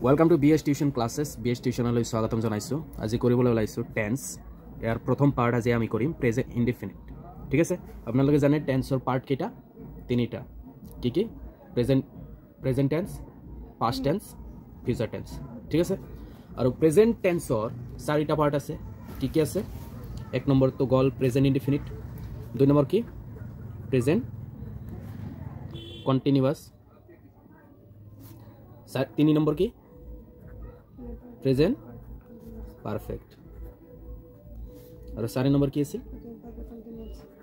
Welcome to BS Tuition classes. BS Tuition লৈ স্বাগতম জনাইছো। আজি কৰিবলৈ ওলাইছো টেন্স। ইয়াৰ প্ৰথম পাৰ্ট আজি আমি কৰিম প্ৰেজেন্ট ইনডিফিনিট। ঠিক আছে? আপোনালোকে জানে টেন্সৰ পাৰ্ট কেইটা? তিনিটা। কি কি? Present tense, past tense, future tense. ঠিক আছে? আৰু প্ৰেজেন্ট টেন্সৰ চাৰিটা পাৰ্ট আছে। কি কি আছে? এক নম্বৰটো গল প্ৰেজেন্ট ইনডিফিনিট। দুই নম্বৰ কি? Present continuous. তিনি নম্বৰ কি? Present perfect. और 4 नंबर की আছে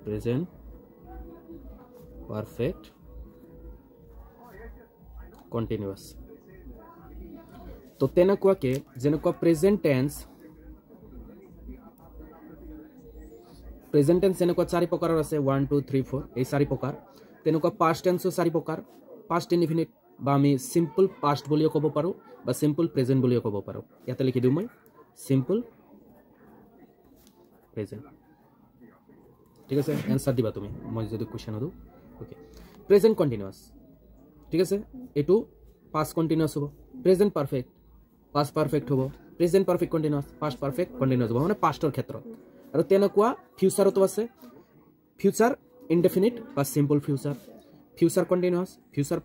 প্ৰেজেন্ট পাৰফেক্ট কন্টিনিউয়াস। তো তেনেকুৱাকে যেনেকুৱা প্ৰেজেন্ট টেন্স এনেকুৱা 4 প্ৰকাৰৰ আছে 1 2 3 4 এই 4 প্ৰকাৰ। তেনেকুৱা পাষ্ট টেন্সও 4 প্ৰকাৰ। পাষ্ট ইনডিফিনিট বা আমি সিম্পল পাষ্ট বুলিও ক'ব পাৰো বা সিম্পল প্ৰেজেন্ট বুলিও ক'ব পাৰো। ইয়াতে লিখি দিও মই সিম্পল প্রেজেন্ট। ঠিক আছে? এনসার দিবা তুমি মই যদি কোশ্চেন হদু। Okay, present continuous. ঠিক আছে? এটু পাস্ট কন্টিনিউয়াস হ'ব। প্রেজেন্ট পারফেক্ট পাস্ট পারফেক্ট হ'ব। Present perfect continuous past perfect continuous হ'ব, মানে পাস্টৰ ক্ষেত্ৰত। আৰু তেনেকুৱা ফিউচাৰতো আছে ফিউচাৰ ইনডিফিনিট বা simple future, future continuous, future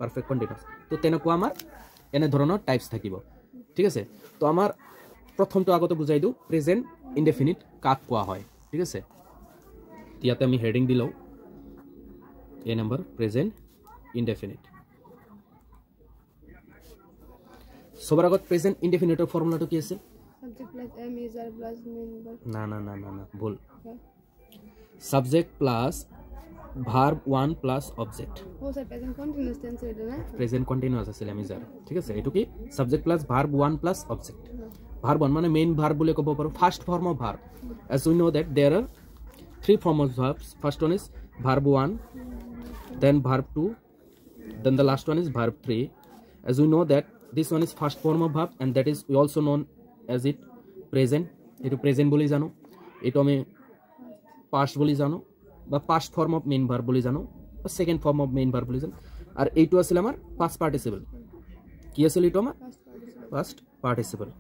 perfect continuous. তো তেনেকুৱা আমাৰ এনে ধৰণৰ টাইপস থাকিব। ঠিক আছে? তো আমাৰ প্ৰথমটো আগতে বুজাই দিও প্ৰেজেন্ট ইনডিফিনিট কাক কোৱা হয়। ঠিক আছে? ইয়াতে আমি হেডিং দিলো এ নম্বৰ প্ৰেজেন্ট ইনডিফিনিট। সবাৰ আগত প্ৰেজেন্ট ইনডিফিনিটৰ ফৰ্মুলাটো কি আছে? Subject plus am is are plus main verb. না ভুল। Subject plus verb 1 plus object. ও স্যার প্রেজেন্ট কন্টিনিউয়াস টেন্স এটা না? প্রেজেন্ট কন্টিনিউয়াস আছে এম ইজার। ঠিক আছে? এটু কি subject plus verb 1 plus object. Verb 1 মানে main verb বুলি ক'ব পাৰো, first form of verb. As we know that there are 3 forms of verbs. First one is verb 1, then verb 2, then the last one is verb 3. As we know that this one is first form of verb and that is we also known as it present. এটো present বুলি জানো, এটো আমি past বুলি জানো বা past form of main verb বুলি জানো বা second form of main verb বুলি জানো। আর এইটো আছিল আমাৰ past participle। কি আছিল এইটো আমাৰ past participle।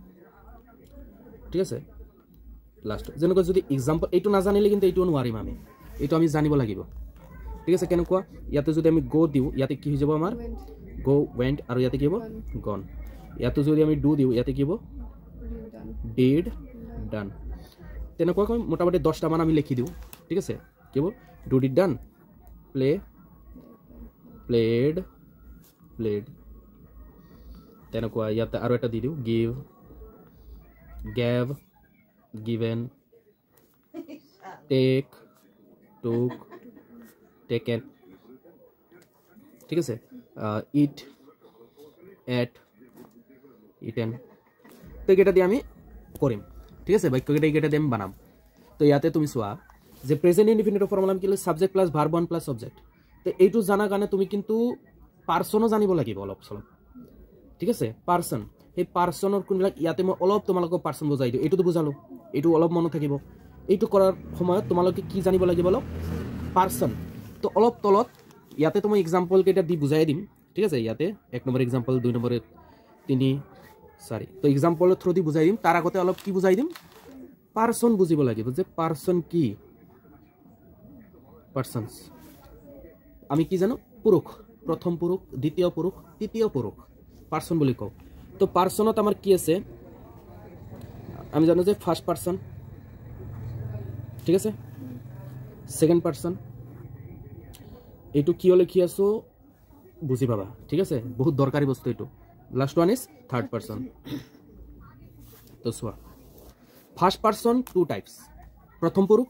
ঠিক আছে? লাস্ট যেনেকৈ যদি এক্সাম্পল এইটো না জানিলে কিন্তু এইটো নোৱাৰিম আমি, এইটো আমি জানিব লাগিব। ঠিক আছে? কেনেকুৱা ইয়াতে যদি আমি গো দিও ইয়াতে কি হৈ যাব আমাৰ গো ওয়েন্ট, আৰু ইয়াতে কি হ'ব গন। ইয়াতে যদি আমি ডু দিও ইয়াতে কি হ'ব ডিড ডান। তেনেকুৱাকৈ মোটামুটি 10টা মান আমি লিখি দিও। ঠিক আছে? কি হ'ব do did done, play played played. তেনেকুৱা ইয়াতে আৰু এটা দি দিও give gave, given, take, took, taken। ঠিক আছে? eat, ate, eaten। তো এইকেইটা দিয়ে আমি কৰিম। ঠিক আছে? বাক্যকেইটা এইকেইটা দিয়ে আমি বানাম। তো ইয়াতে তুমি চোৱা যে প্ৰেজেন্ট ইনডিফিনিটৰ ফৰ্মুলা কি হ'ল subject plus verb 1 plus object. তো এইটো জানা কাৰণে তুমি কিন্তু পাৰ্সনও জানিব লাগিব অলপ চলপ। ঠিক আছে? পাৰ্সন, এই পাৰ্সনৰ কোনবিলাক ইয়াতে মই অলপ তোমালোকক পাৰ্সন বুজাই দিও। এইটো বুজালো, এইটো অলপ মনত থাকিব। এইটো কৰাৰ সময়ত তোমালোকে কি জানিব লাগিব অলপ পাৰ্সন। তো অলপ তলত ইয়াতে তুমি এক্সাম্পল কেইটা দি বুজাই দিম। ঠিক আছে? ইয়াতে 1 নম্বৰ এক্সাম্পল, 2 নম্বৰ 3 4। তো এক্সাম্পলৰ থ্ৰু দি বুজাই দিম। তাৰ আগতে অলপ কি বুজাই দিম পাৰ্সন বুজিব লাগিব যে পাৰ্সন কি। পাৰ্সনস আমি কি জানো পুৰুষ, প্ৰথম পুৰুষ, দ্বিতীয় পুৰুষ, তৃতীয় পুৰুষ পার্সন বুলি কও। তো পার্সনত আমার কি আছে আমি জানো যে ফার্স্ট পার্সন। ঠিক আছে? সেকেন্ড পার্সন এইটো কিয় লিখি আছো বুঝি পাবা। ঠিক আছে? বহুত দরকারি বস্তু এইটো। Last one is third person. তো সোয়া ফার্স্ট পার্সন 2 টাইপস। প্রথম পুরুষ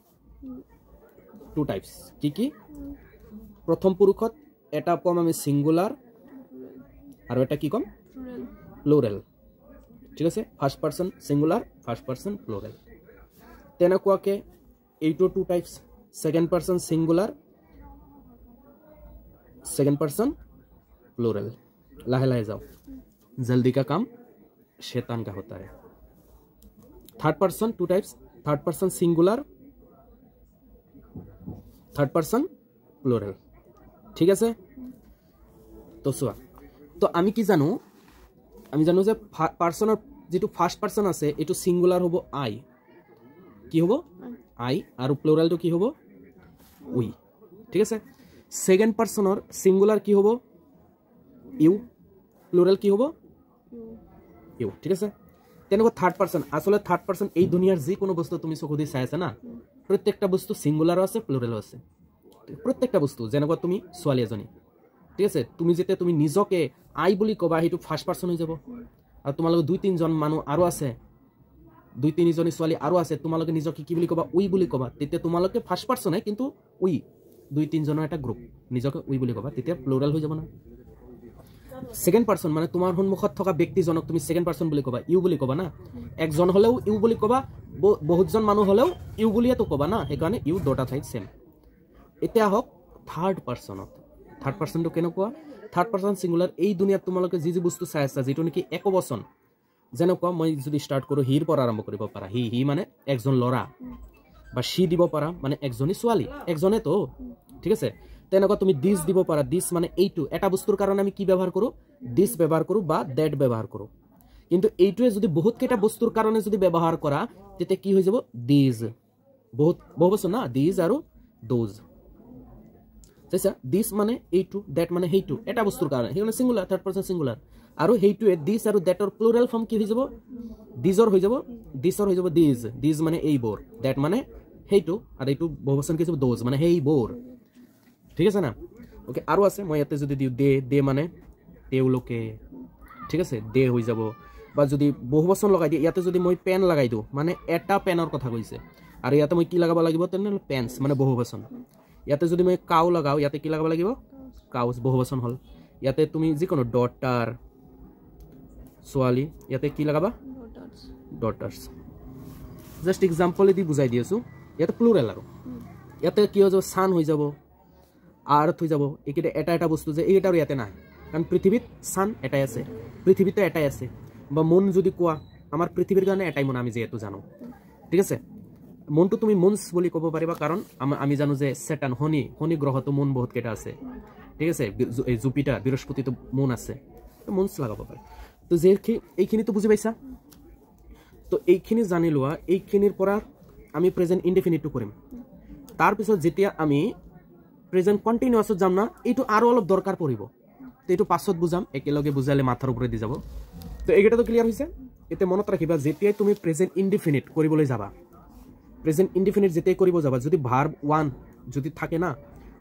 2 টাইপস। কি কি? প্রথম পুরুষত এটা কম আমি সিঙ্গুলার আর এটা কি কম প্লুরাল। ঠিক আছে? First person singular, first person plural. তেনেকুৱাকে এইটো 2 types. Second person singular, second person plural. लाहे लाहे जाओ, जल्दी का काम शैतान का होता है। Third person 2 types, third person singular, third person plural. ठीक है? तो चुआ तो आमी कि जानो আমি জানো যে পাৰ্সনৰ যেটো ফাৰ্স্ট পাৰ্সন আছে এটো সিঙ্গুলাৰ হ'ব আই কি হ'ব আই আৰু প্লুৰালটো কি হ'ব উই ঠিক আছে সেকেন্ড পাৰ্সনৰ সিঙ্গুলাৰ কি হ'ব ইউ প্লুৰাল কি হ'ব ইউ ঠিক আছে তেনেকৈ থাৰ্ড পাৰ্সন আসলে থাৰ্ড পাৰ্সন এই দুনিয়াৰ যি কোনো বস্তু তুমি চকুদি চাই আছে না প্ৰত্যেকটা বস্তু সিঙ্গুলাৰও আছে প্লুৰালও আছে প্ৰত্যেকটা বস্তু যেনেকৈ তুমি ছোৱালী এজনী ঠিক আছে তুমি যেতে তুমি নিজকে আই বুলি কবা হেতু ফাৰ্স্ট পাৰ্সন হৈ যাব আৰু তোমালোক দুই তিনজন মানুহ আৰু আছে দুই তিনিজনী ছোৱালী আৰু আছে তোমালোকে নিজকে কি বুলি কবা উই বুলি কবা তেতিয়া তোমালোকে ফাৰ্স্ট পাৰ্সন হয় কিন্তু উই দুই তিনজনৰ এটা গ্ৰুপ নিজকে উই বুলি কবা তেতিয়া প্লুৰাল হৈ যাব না সেকেন্ড পার্সন মানে তোমার সন্মুখত থকা ব্যক্তিজনক তুমি সেকেন্ড পার্সন বুলি কবা ইউ বুলি কবা না একজন হলেও ইউ বুলি কবা বহুতজন মানুহ হলেও ইউ বুলিয়ে তো কবা না সেইকাৰণে ইউ দুটা ঠাইত সেম এতিয়া হক থাৰ্ড পাৰ্সনটো কেনেকুৱা থার্ড পার্সন সিঙ্গুলার এই দুনিয়াত তোমালোকে যি বস্তু চাই আছা যেটো নেকি একবচন যেনেকুৱা মই যদি স্টাৰ্ট কৰো হিৰ পৰা আৰম্ভ কৰিব পাৰা হি মানে একজন লৰা বা সি দিব পাৰা মানে একজনী ছোৱালী একজনে তো ঠিক আছে তেনেকুৱা তুমি দিস দিব পাৰা দিস মানে এইটো এটা বস্তুৰ কাৰণে আমি কি ব্যৱহাৰ কৰো দিস ব্যৱহাৰ কৰো বা দ্যাট ব্যৱহাৰ কৰো কিন্তু এইটোৱে যদি বহুত কেটা বস্তুৰ কাৰণে যদি ব্যৱহাৰ কৰা তেতিয়া কি হৈ যাব দিস বহুত বহুবচন না দিস আৰু দোজ তাইছা দিস মানে এইটো দ্যাট মানে হেইটো এটা বস্তুৰ কাৰণে হেইনে সিঙ্গুলাৰ থাৰ্ড পাৰ্সন সিঙ্গুলাৰ আৰু হেইটোৱে দিস আৰু দ্যাটৰ প্লুৰাল ফৰ্ম কি হৈ যাব দিসৰ হৈ যাব দিস মানে এই বৰ দ্যাট মানে হেইটো আৰু এইটো বহুবচন কি হ'ব দোজ মানে হেই বৰ ঠিক আছে না ওকে আৰু আছে মই ইয়াতে যদি দিও দে মানে তেওলোকে ঠিক আছে দে হৈ যাব বা যদি বহুবচন লগাই দিও ইয়াতে যদি মই পেন লগাই দিও মানে এটা পেনৰ কথা কৈছে আৰু ইয়াতে মই কি লগাব লাগিব তেনে পেন্স মানে বহুবচন ইয়াতে যদি মই কাউ লগাও ইয়াতে কি লগাব লাগিব কাউস বহুবচন হল ইয়াতে তুমি যি কোনো ডটাৰ ছোৱালী ইয়াতে কি লগাবা ডটাৰ্স জাস্ট এক্সাম্পল দি বুজাই দিছো ইয়াতে প্লুৰাল আৰু ইয়াতে কি হৈ যাব সান হৈ যাব আৰ্থ হৈ যাব একেটা এটা এটা বস্তু যে এইটা আৰু ইয়াতে নাই কাৰণ পৃথিৱীত সান এটাই আছে পৃথিৱীতে এটাই আছে বা মন যদি কোৱা আমাৰ পৃথিৱীৰ কাৰণে এটাই মন আমি যেহেতু জানো ঠিক আছে মনটো তুমি মনস বুলি ক'ব পাৰিবা কাৰণ আমি জানো যে সেটান শনি গ্ৰহটো মন বহুত কেটা আছে ঠিক আছে এই জুপিটাৰ বৃহস্পতিটো মন আছে তো মনস লাগাব পাৰে তো যে এইখিনি তো বুজি পাইছা তো এইখিনি জানি লোৱা এইখিনিৰ পৰা আমি প্ৰেজেন্ট ইনডিফিনিটটো কৰিম তাৰ পিছত যেতিয়া আমি প্ৰেজেন্ট কন্টিনিউয়াস যাম না এইটো আৰু অলপ দৰকাৰ পৰিব তো এইটো পাছত বুজাম একেলগে বুজালে মাথাৰ ওপৰে দি যাব তো এইটা তো ক্লিয়াৰ হৈছে এতে মনত ৰাখিবা যেতিয়াই তুমি প্ৰেজেন্ট ইনডিফিনিট কৰিবলৈ যাবা প্ৰেজেন্ট ইনডিফিনিট যেতিয়াই কৰিব যাবা যদি ভার্ব 1 যদি থাকে না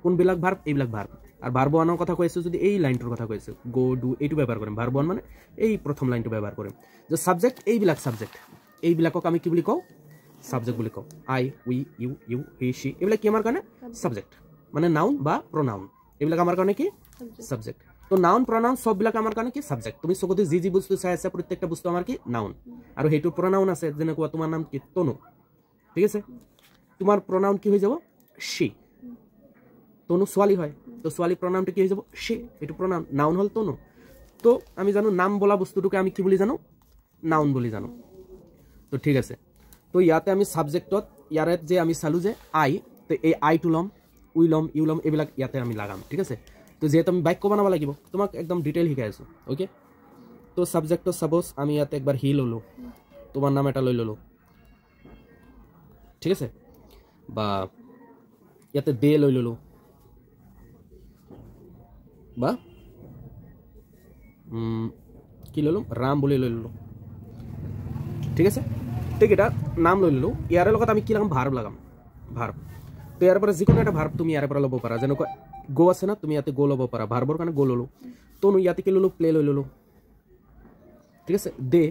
কোনবিলাক ভার্ব এইবিলাক ভার্ব আর ভার্ব 1 এর কথা কৈছো যদি এই লাইনটোৰ কথা কৈছো গো ডু এইটো ব্যৱহাৰ কৰিম ভাৰ্ব 1 মানে এই প্ৰথম লাইনটো ব্যৱহাৰ কৰিম যে সাবজেক্ট এইবিলাক সাবজেক্ট এইবিলাকক আমি কি বুলি কও সাবজেক্ট বুলি কও আই উই ইউ হি শি এইবিলাক কি আমাৰ কাৰণে সাবজেক্ট মানে নাউন বা প্ৰোনাউন এইবিলাক আমাৰ কাৰণে কি সাবজেক্ট তো নাউন প্ৰোনাউন সববিলাক আমাৰ কাৰণে কি সাবজেক্ট তুমি সগতে যি বস্তু চাই আছে প্ৰত্যেকটা বস্তু আমাৰ কি নাউন আৰু হেইটো প্ৰোনাউন আছে যেনেকুৱা তোমাৰ নাম কি তনু ঠিক আছে তোমাৰ প্ৰোনাউন কি হৈ যাব শি তনু ছোৱালী হয় তো ছোৱালী প্রোনাউনটো কি হৈ যাব শি এটো প্রোনাউন নাউন হল তনু তো আমি জানো নাম বলা বস্তুটোকে আমি কি বুলি জানো নাউন বুলি জানো তো ঠিক আছে তো ইয়াতে আমি সাবজেক্টত ইয়াৰে যে আমি চালু যে আই তো এই আই টু লম উইলম ইউলম এইবিলাক ইয়াতে আমি লাগাম ঠিক আছে তো যেহেতু আমি বাক্য বানাব লাগিব তোমাক একদম ডিটেইল শিকাই আছো ওকে তো সাবজেক্ট সাপোজ আমি ইয়াতে একবার হি ললো তোমার নাম এটা লৈ ললো ঠিক আছে বা ইয়াতে দে লৈ ললো বা কি ললো রাম বুলি লৈ ললো ঠিক আছে ঠিক এটা নাম লৈ ললো ইয়াৰ লগত আমি কি লাগাম ভাৰ্ব লাগাম ভাৰ্ব তো ইয়াৰ পৰা যিকোনো এটা ভাৰ্ব তুমি ইয়াৰ পৰা ল'ব পাৰা যেনেকৈ গো আছে না তুমি ইয়াতে গো ল'ব পাৰা ভাৰ্বৰ কাৰণে গো ললো তনু ইয়াতে কি ললো প্লে লৈ ললো ঠিক আছে দে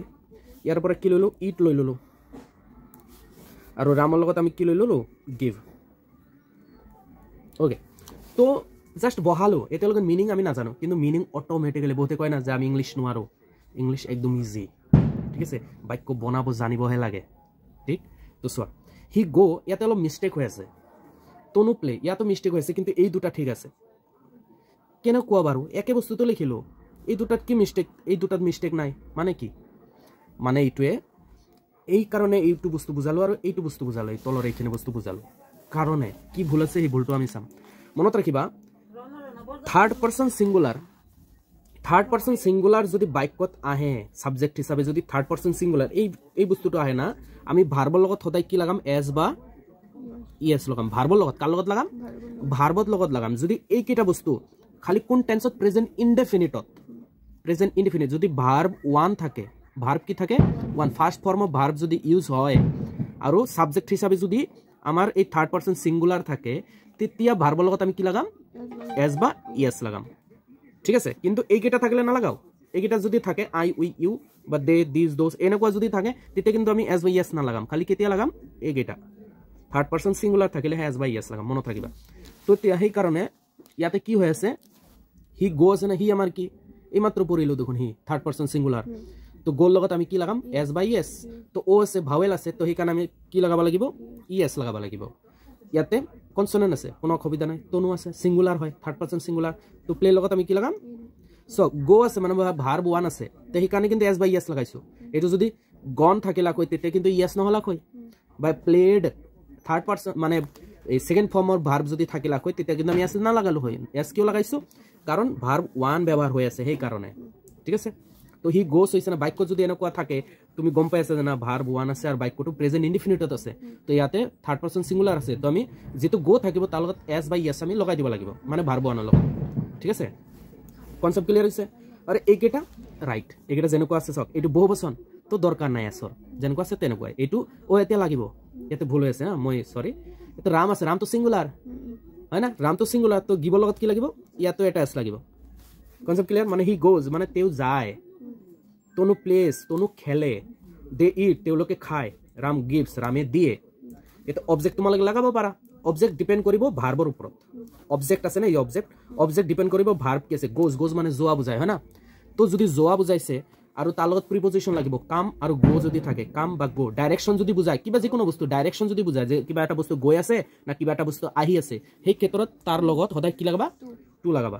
ইয়াৰ পৰা কি ললো ইট লৈ ললো আৰু ৰামৰ লগত আমি কি লৈ ললো গিভ ওকে তো জাস্ট বহালো এতিয়ালৈকে মিনিং আমি নাজানো কিন্তু মিনিং অটোমেটিক্যালি বহুতে কয় না যে আমি ইংলিশ নোৱাৰো ইংলিশ একদম ইজি ঠিক আছে বাক্য বনাব জানিবহে লাগে ঠিক তো চোৱা হি গো ইয়াতে অলপ মিষ্টেক হৈ আছে তনু প্লে ইয়াতো মিষ্টেক হৈছে কিন্তু এই দুটা ঠিক আছে কেন কোৱা বাৰু একে বস্তুটো লিখিলো এই দুটাত কি মিষ্টেক এই দুটাত মিষ্টেক নাই মানে কি মানে এইটোৱে এই কাৰণে এইটো বস্তু বুজালো আৰু এইটো বস্তু বুজালো এই তলৰ এইখিনি বস্তু বুজালো কাৰণে কি ভুল আছে এই ভুলটো আমি চাম মনত ৰাখিবা থাৰ্ড থাৰ্ড পাৰ্সন সিঙ্গুলাৰ যদি বাক্যত আহে সাবজেক্ট হিসাবে যদি থাৰ্ড পাৰ্সন সিঙ্গুলার এই বস্তুটো আহে না আমি ভার্বর লগত সদায় কি লাগাম এস বা ইএস লাগাম ভার্বর লগত কার লগত লাগাম ভার্বত লগত লাগাম যদি এই কেটা বস্তু খালি কোন টেন্সত প্রেজেন্ট ইনডেফিনিটত প্রেজেন্ট ইনডেফিনিট যদি ভার্ব 1 থাকে ভার্ব কি থাকে 1 ফার্স্ট ফর্ম অফ ভার্ব যদি ইউজ হয় আর সাবজেক্ট হিসাবে যদি আমার এই থার্ড পার্সন সিঙ্গুলার থাকে তেতিয়া ভার্বর লগত আমি কি লাগাম এস বা ইএস লাগাম ঠিক আছে কিন্তু এই কেটা থাকলে না লাগাও এই কেটা যদি থাকে আই উই ইউ বা দে দিস দোস এনেকুৱা যদি থাকে তেতিয়া কিন্তু আমি এস বা ইএস না লাগাম খালি কেতিয়া লাগাম এই কেটা থার্ড পার্সন সিঙ্গুলার থাকিলে এস বা ইএস লাগাম মনত থাকিবা তো সেই কারণে ইয়াতে কি হৈ আছে হি গো আছে না হি আমার কি এই মাত্র পড়িলো দেখুন হি থার্ড পার্সন সিঙ্গুলার তো গোর লগত আমি কি লাগাম এস বা ইএস তো ও আছে ভাওয়েল আছে তো সেইকাৰণে আমি কি লাগাব লাগিব ইএস লাগাব লাগিব ইয়াতে কনসোনেন্ট আছে কোনো অসুবিধা নাই তনু আছে সিঙ্গুলার হয় থার্ড পার্সন সিঙ্গুলার তো প্লে লগত আমি কি লাগাম সো গো আছে মানে ভার্ব 1 আছে তো সেইকাৰণে কিন্তু এস বা ইএস লাগাইছো এটো যদি গন থাকিলা কই তেতে কিন্তু ইএস নহলা কই বাই প্লেড থার্ড পার্সন মানে এই সেকেন্ড ফৰ্মৰ ভার্ব যদি থাকিলা কই তেতে কিন্তু আমি এস না লাগালো হয় এস কিয় লাগাইছো কারণ ভার্ব 1 ব্যবহার হৈ আছে সেই কারণে ঠিক আছে তো হি গোস হইছে না বাক্য যদি এনেকুৱা থাকে তুমি গম পাই আছে না ভার্ব 1 আছে আর বাক্যটো প্রেজেন্ট ইনডিফিনিটত আছে তো ইয়াতে থার্ড পার্সন সিঙ্গুলার আছে তো আমি যেটো গো থাকিব তার লগত এস বাই এস আমি লগাই দিব লাগিব মানে ভার্ব 1 লগত ঠিক আছে কনসেপ্ট ক্লিয়ার হইছে আর এইকেটা রাইট এইকেটা যেনেকুৱা আছে সক এটো বহুবচন তো দৰকাৰ নাই আসৰ যেনেকুৱা আছে তেনেকুৱা এটো ও এতে লাগিব এতে ভুল হৈ আছে না মই সরি এটো রাম আছে রাম তো সিঙ্গুলার হয় না রাম তো সিঙ্গুলার তো গিব লগত কি লাগিব ইয়াতো এটা এস লাগিব কনসেপ্ট ক্লিয়ার মানে হি গোজ মানে তেও যায় তনু প্লেস তনু খেলে দে ইট তেওলোকে খায় রাম গিভস রামে দিয়ে এটা অবজেক্ট তোমালোকে লাগাব পারা অবজেক্ট ডিপেন্ড কৰিব ভাৰ্বৰ ওপৰত অবজেক্ট আছে না এই অবজেক্ট ডিপেন্ড কৰিব ভাৰ্ব কি আছে গোজ গোজ মানে যোৱা বুজায় হয় না তো যদি যোৱা বুজাইছে আৰু তাৰ লগত প্ৰিপজিশন লাগিব কাম আৰু গো যদি থাকে কাম বা গো ডাইৰেকশন যদি বুজায় কিবা যিকোনো বস্তু ডাইৰেকশন যদি বুজায় যে কিবা এটা বস্তু গৈ আছে না কিবা এটা বস্তু আহি আছে সেই ক্ষেত্ৰত তাৰ লগত সদায় কি লাগাবা টু লাগাবা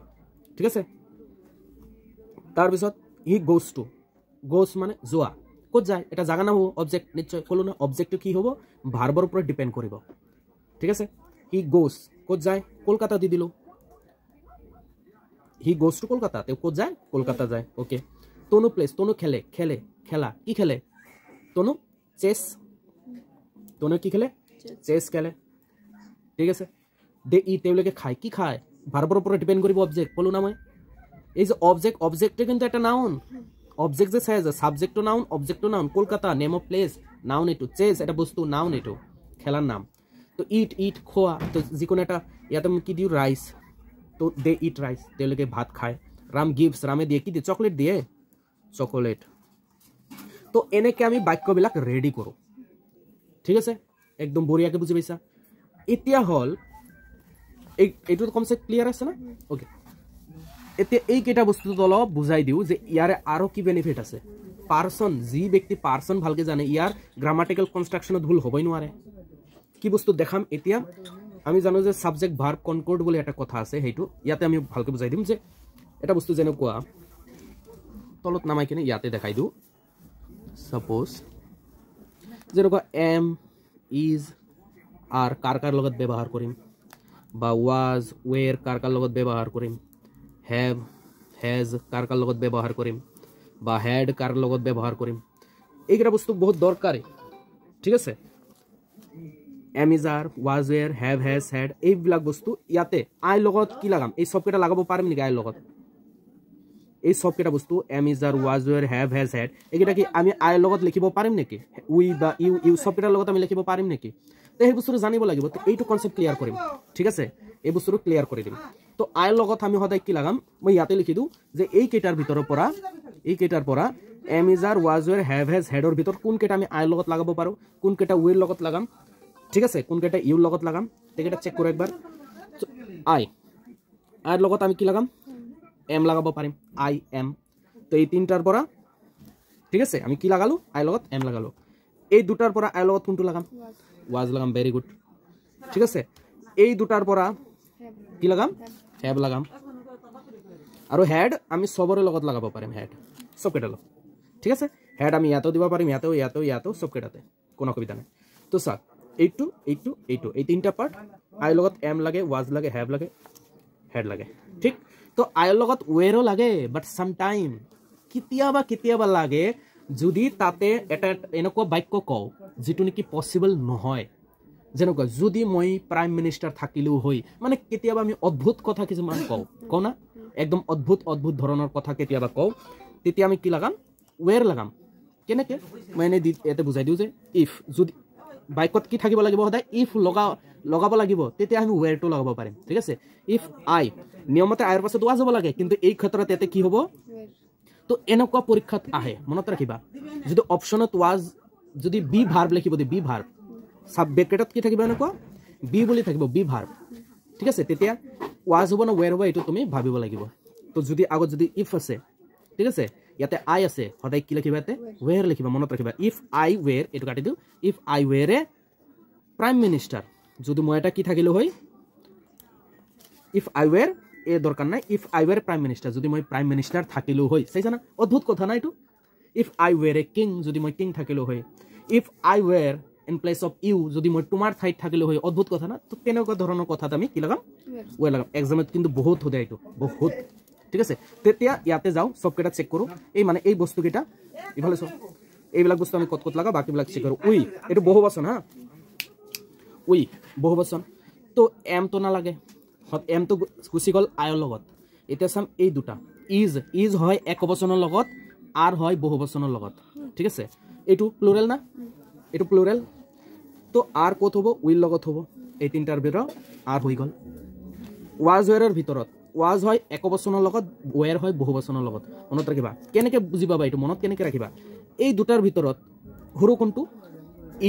ঠিক আছে তাৰ পিছত হি গোজ টু গোস মানে যোৱা ক'ত যায় এটা জাগা না হ'ব অবজেক্ট নিশ্চয় কলো না অবজেক্টটো কি হ'ব ভাৰ্বৰ ওপৰত ডিপেন্ড কৰিব ঠিক আছে হি গোস ক'ত যায় কলকাতা দি দিলো হি গোস টু কলকাতা তে ক'ত যায় কলকাতা যায় ওকে তনু প্লেস তনু খেলে খেলে খেলা কি খেলে তনু চেস তনু কি খেলে চেস খেলে ঠিক আছে দে ই তেওঁলোকে খায় কি খায় ভাৰ্বৰ ওপৰত ডিপেন্ড কৰিব অবজেক্ট কলো না মই এই যে অবজেক্টে কিন্তু একটা নাউন অবজেক্ট যে চাই subject to noun object to noun Kolkata name of place noun এটো চেস এটা বস্তু নাউন এটো খেলার নাম তো ইট খোয়া তো যিকোনো এটা ইয়াতে কি দিও রাইস তো দে ইট রাইস তেওঁলোকে ভাত খায় রাম গিভস রামে দিয়ে কি দিয়ে চকলেট দিয়ে চকলেট তো এনেকে আমি বাক্যবিলাক রেডি করো ঠিক আছে একদম বঢ়িয়াকে বুঝি পাইছা এতিয়া হল এইটো কনসেপ্ট ক্লিয়ার আছে না ওকে এতিয়া এই কেটা বস্তু অলপ বুঝাই দিও যে ইয়ারে আরো কি বেনিফিট আছে পারসন যি ব্যক্তি পারসন ভালকে জানে ইয়ার গ্রামাটিক্যাল কনস্ট্রাকশনত ভুল হবই নোৱাৰে কি বস্তু দেখাম এতিয়া আমি জানো যে সাবজেক্ট ভার্ব কনকর্ড বলে একটা কথা আছে হেইটো ইয়াতে আমি ভালকে বুঝাই দিম যে এটা বস্তু যেনেকুৱা তলত নামাই কিনে ইয়াতে দেখাই দিও সাপোজ যেনেকুৱা এম ইজ আৰ কাৰ লগত ব্যবহাৰ কৰিম বা ওয়াজ ওয়েৰ কাৰ লগত ব্যবহাৰ কৰিম have has কাৰ লগত ব্যবহাৰ কৰিম বা had কাৰ লগত ব্যবহাৰ কৰিম এইটা বস্তু বহুত দরকারি ঠিক আছে am is are was were have has had এইবিলাক বস্তু ইয়াতে আই লগত কি লাগাম এই সব কেটা লাগাব পাৰিম নেকি আই লগত এই সব কেটা বস্তু am is are was were have has had এইটা কি আমি আই লগত লিখিব পাৰিম নেকি উই বা ইউ সব কেটাৰ লগত আমি লিখিব পাৰিম নেকি তো এই বস্তুটো জানিব লাগিব তো এইটো কনসেপ্ট ক্লিয়াৰ কৰিম ঠিক আছে এই বস্তুটো ক্লিয়াৰ কৰি দিম তো আই লগত আমি সদায় কি লাগাম মই ইয়াতে লিখি দিও যে এই কেটাৰ ভিতৰৰ পৰা am is are was were have has had ভিতৰ কোন কেটা আমি আই লগত লাগাব পাৰো কোন কেটা উইৰ লগত লাগাম ঠিক আছে কোন কেটা ইউৰ লগত লাগাম এটা চেক কৰো একবাৰ আইৰ লগত আমি কি লাগাম এম লাগাব পাৰিম আই এম তো এই তিনটাৰ পৰা ঠিক আছে আমি কি লাগালো আই লগত এম লাগালো এই দুটাৰ পৰা আই লগত কোনটো লাগাম ওয়াজ লাগাম ভেৰি গুড ঠিক আছে এই দুটাৰ পৰা কি লাগাম হ্যাভ লাগাম আৰু হেড আমি সবৰে লগত লাগাব পাৰিম হেড সব কেটা লগত ঠিক আছে হেড আমি ইয়াতো দিব পাৰিম ইয়াতো সব কেটাতে কোনো অসুবিধা নাই তো স্যার এইটো এই তিনটা পার্ট আই লগত এম লাগে ওয়াজ লাগে হ্যাভ লাগে হেড লাগে ঠিক তো আইৰ লগত ৱেৰো লাগে বাট সাম টাইম কেতিয়াবা লাগে যদি তাতে এটা এনেকুৱা বাক্য কও যেটো নেকি পসিবল নহয় যেনেকুৱা যদি মই প্ৰাইম মিনিষ্টাৰ থাকিলেও হয় মানে কেতিয়াবা আমি অদ্ভুত কথা কিছুমান কও না একদম অদ্ভুত ধৰণৰ কথা কেতিয়াবা কও তেতিয়া আমি কি লাগাম ৱেৰ লাগাম কেনেকে মানে এতে বুজাই দিও যে ইফ যদি বাক্যত কি থাকিব লাগিব সদায় ইফ লগাব লাগিব তেতিয়া আমি ৱেৰটো লগাব পাৰিম ঠিক আছে ইফ আই নিয়মতে আইৰ পাছত ওয়াজ হ'ব লাগে কিন্তু এই ক্ষেত্ৰত এতে কি হ'ব তো এনেকুৱা পৰীক্ষাত আহে মনত ৰাখিবা যদি অপচনত ওয়াজ যদি বি ভাৰ্ব লিখিব দি বি ভাৰ্ব সাব ব্ৰেকেটত কি থাকিব এনেকুৱা বি বুলি থাকিব বি ভাৰ্ব ঠিক আছে তেতিয়া ওয়াজ হ'ব না ৱেৰ হ'ব এটো তুমি ভাবিব লাগিব তো যদি আগত যদি ইফ আছে ঠিক আছে ইয়াতে আই আছে সদায় কি লিখিবা তে ৱেৰ লিখিবা মনত ৰাখিবা ইফ আই ৱেৰ এটো কাটি দিও if I were a prime minister যদি মই এটা কি থাকিলো হয় ইফ আই ৱেৰ এ দৰকাৰ নাই ইফ আই ৱেৰ প্ৰাইম মিনিষ্টাৰ যদি মই প্ৰাইম মিনিষ্টাৰ থাকিলো হয় চাইছা না অদ্ভুত কথা না এটো if I were a king যদি মই কিং থাকিলো হয় if I were in place of you যদি মই তোমাৰ ঠাইত থাকিলো হয় অদ্ভুত কথা না তো তেনেকুৱা ধৰণৰ কথাত আমি কি লাগাম ৱেৰ লাগাম এক্সামত কিন্তু বহুত হদে এটো বহুত ঠিক আছে তেতিয়া ইয়াতে যাও সব কেটা চেক কৰো এই মানে এই বস্তু কেটা ইফালে সব এইবিলাক বস্তু আমি কত লাগা বাকি বিলাক চেক কৰো উই এটো বহুবচন হা উই বহুবচন তো এম তো না লাগে এম তো গুছি গল আইৰ লগত এটা সাম এই দুটা ইজ হয় একবচনৰ লগত আৰ হয় বহুবচনৰ লগত ঠিক আছে এটো প্লুৰাল না এটো প্লুৰাল তো আৰ কত হবো উইল লগত হবো এই তিনটাৰ ভিতৰত আৰ হৈ গল ওয়াজ ৱেৰৰ ভিতৰত ওয়াজ হয় একবচনৰ লগত ৱেৰ হয় বহুবচনৰ লগত মনত ৰাখিবা কেনেকে বুজি পাবা এটো মনত কেনেকে ৰাখিবা এই দুটাৰ ভিতৰত হৰু কোনটো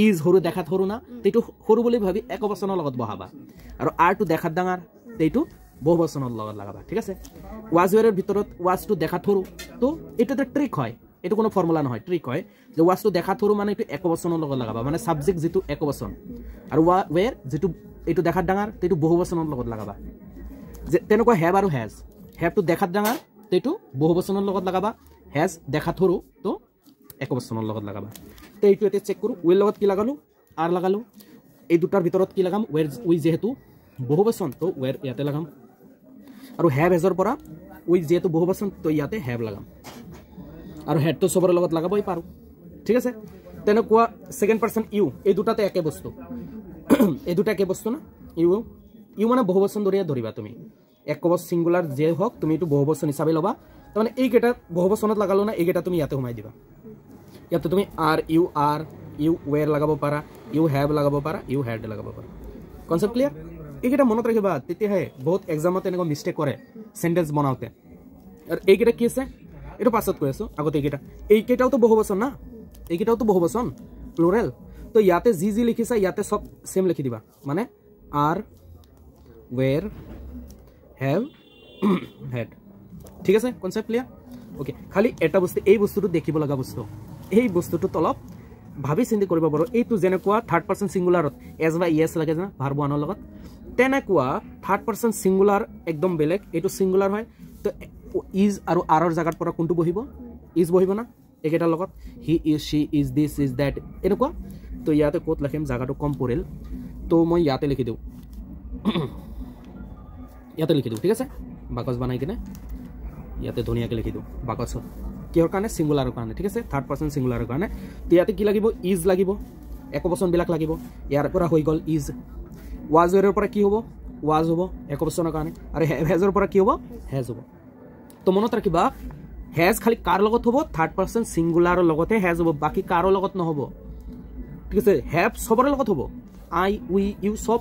ইজ হৰু দেখাত হৰু না তেটো হৰু বুলি ভাবি একবচনৰ লগত বহাবা আৰু আৰ টু দেখাত ডাঙৰ তেটো বহুবচনৰ লগত লাগাবা ঠিক আছে ওয়াজ ৱেৰৰ ভিতৰত ওয়াজ টু দেখাত হৰু তো এটা ট্ৰিক হয় এটো কোনো ফৰ্মুলা নহয় ট্ৰিক হয় যে ওয়াজ টু দেখাত হৰু মানে এটো একবচনৰ লগত লাগাবা মানে সাবজেক্ট যেটো একবচন আৰু ৱেৰ যেটো এটো দেখাত ডাঙৰ তেটো বহুবচনৰ লগত লাগাবা যে তেনেকুৱা হ্যাভ আৰু হ্যাজ হ্যাভ টু দেখাত ডাঙৰ তেটো বহুবচনৰ লগত লাগাবা হ্যাজ দেখাত হৰু তো একবচনৰ লগত লাগাবা তে এইটো এতে চেক কৰো উইল লগত কি লাগালো আৰ লাগালো এই দুটাৰ ভিতৰত কি লাগাম ৱেৰ উই যেহেতু বহুবচন তো ৱেৰ ইয়াতে লাগাম আৰু হ্যাভ হেজৰ পৰা উই যেহেতু বহুবচন তো ইয়াতে হ্যাভ লাগাম আৰু হেড তো সবৰ লগত লাগাবই পাৰো ঠিক আছে তেনেকুৱা সেকেন্ড পারসন ইউ এই দুটাতে একে বস্তু এই দুটা একে বস্তু না ইউ মানে বহুবচন ধৰিবা তুমি একবচন সিঙ্গুলার যে হোক তুমি এটো বহুবচন হিচাপে লবা মানে এই কেটা বহুবচনত লাগালো না এই কেটা তুমি ইয়াতে ঘুমাই দিবা ইয়াতে তুমি আর ইউ ৱেৰ লাগাব পাৰা ইউ হ্যাভ লাগাব পাৰা ইউ হ্যাড লাগাব পাৰা কনসেপ্ট ক্লিয়াৰ এই কেটা মনত ৰাখিবা তেতিয়াহে বহুত এক্সামত এনেকুৱা মিস্টেক কৰে সেন্টেন্স বনাওতে আৰু এই কেটা কি আছে এটো পাছত কৈ আছো আগতে এই কেটাও তো বহুবচন না এই কেটাও তো বহুবচন প্লুরাল তো ইয়াতে জি লিখিছা ইয়াতে সব সেম লিখি দিবা মানে আর ৱেৰ হ্যাভ হ্যাড ঠিক আছে কনসেপ্ট ক্লিয়ার ওকে খালি এটা বস্তু এই বস্তুটো দেখিব লগা বস্তু এই বস্তুটো তলপ ভাবি চিন্তি কৰিব পাৰো এইটো যেনেকুৱা থাৰ্ড পাৰসন সিঙ্গুলাৰত এস বা ইএস লাগে না ভাৰ্ব ওয়ানৰ লগত তেনেকুৱা থাৰ্ড পাৰসন সিঙ্গুলাৰ একদম বেলেগ এইটো সিঙ্গুলাৰ হয় তো ইজ আৰু আৰৰ জাগাত পৰা কোনটো বহিব ইজ বহিব না একেটাৰ লগত হি ইজ শি ইজ দিস ইজ দ্যাট এনেকুৱা তো ইয়াতে কোত লিখিম জাগাটো কম পৰিল তো মই ইয়াতে লিখি দিও ঠিক আছে বাকস বনাই কিনে ইয়াতে ধুনিয়াকে লিখি দিও বাকস কিহৰ কাৰণে সিঙ্গুলাৰৰ কাৰণে ঠিক আছে থাৰ্ড পাৰসন সিঙ্গুলাৰৰ কাৰণে তো ইয়াতে কি লাগিব ইজ লাগিব একবচন বিলাক লাগিব ইয়াৰ পৰা হৈ গল ইজ ওয়াজ ৱেৰৰ পৰা কি হ'ব ওয়াজ হ'ব একবচনৰ কাৰণে আৰু হেজৰ পৰা কি হ'ব হেজ হ'ব তো মনত ৰাখিবা হেজ খালি কাৰ লগত হ'ব থাৰ্ড পাৰসন সিঙ্গুলাৰৰ লগতে হেজ হ'ব বাকি কাৰো লগত নহব ঠিক আছে হ্যাভ সবৰ লগত হ'ব আই উই ইউ সব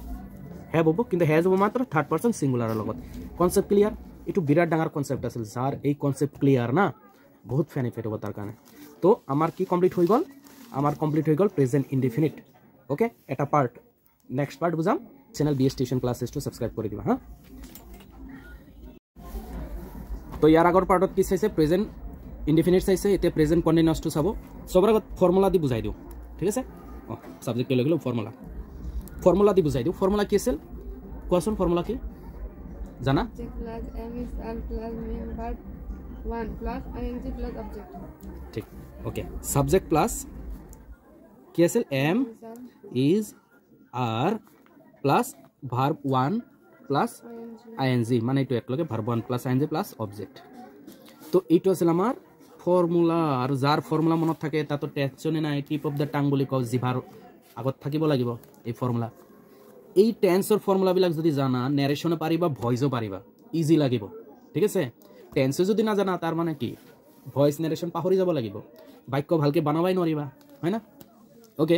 হ্যাভ হ'ব কিন্তু হেজ হ'ব মাত্ৰ থাৰ্ড পাৰসন সিঙ্গুলাৰৰ লগত কনসেপ্ট ক্লিয়াৰ এটো বিৰাট ডাঙৰ কনসেপ্ট আছিল যাৰ এই কনসেপ্ট ক্লিয়াৰ না বহুত বেনিফিট হ'ব তাৰ কাৰণে তো আমাৰ কি কমপ্লিট হৈ গল আমাৰ কমপ্লিট হৈ গল প্ৰেজেন্ট ইনডিফিনিট ওকে এটা পাৰ্ট নেক্সট পাৰ্ট বুঝাম channel BS tuition classes to subscribe কৰি দিবা হ্যাঁ তো ইয়াৰ আগৰ পাৰ্টত কি চাইছে প্ৰেজেন্ট ইনডিফিনিট চাইছে এতিয়া প্ৰেজেন্ট কন্টিনিউয়াস টু চাব সবৰ আগত ফর্মুলা দি বুজাই দিও ঠিক আছে সাবজেক্ট লৈ গলো ফর্মুলা দি বুজাই দিও ফর্মুলা কি আছিল কোৱাচোন ফর্মুলা কি জানা plus m is r plus main verb 1 plus ing plus object ঠিক ওকে সাবজেক্ট প্লাস কি আছিল m is r plus verb 1 plus ing মানে এইটো একলগে verb 1 plus ing plus object তো এইটো আছিল আমাৰ ফৰ্মুলা আৰু যাৰ ফর্মুলা মনত থাকে তাতো টেনশনে নাই টিপ অফ দা টাং বুলি কও জিভাৰ আগত থাকিব লাগিব এই ফৰ্মুলা এই টেন্সৰ ফৰ্মুলা বিলাক যদি জানা নেৰেশনে পাৰিবা ভয়েসও পাৰিবা ইজি লাগিব ঠিক আছে টেন্স যদি না জানা তাৰ মানে কি ভয়েস নেৰেশন পাহৰি যাব লাগিব বাক্য ভালকে বানাবাই নোৱাৰিবা হয় না ওকে